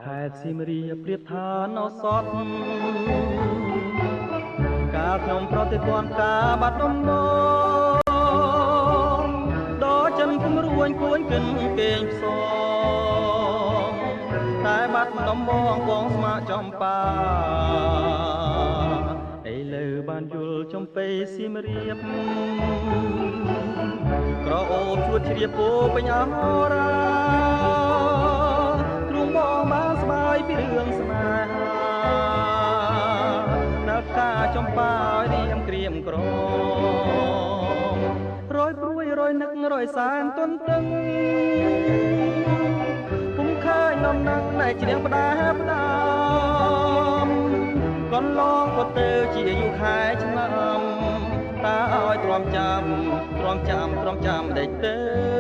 ខេត្តសៀមរាបប្រៀបថានៅសតកាលខ្ញុំប្រតិគាន់ការបាត់ដំបងដល់ចិនគំរួញគួញគិនគេងផ្សងតែបាត់ដំបងបងស្មាចំបាឥឡូវបានយល់ចំពេសៀមរាបក្រអូបជួតជ្រាបពោពេញអរាទ្រូងបងបានស្បាយពីរឿងស្នេហាដល់ការចំបារៀមក្រៀមក្រមរយព្រួយរយនឹករយសានទន់តឹងពុំឃើញនំណាំងតែជ្រៀងផ្ដាផ្ដាំកន្លងក៏ទៅជាយូរខែឆ្នាំតាឲ្យទ្រាំចាំដេចទៅ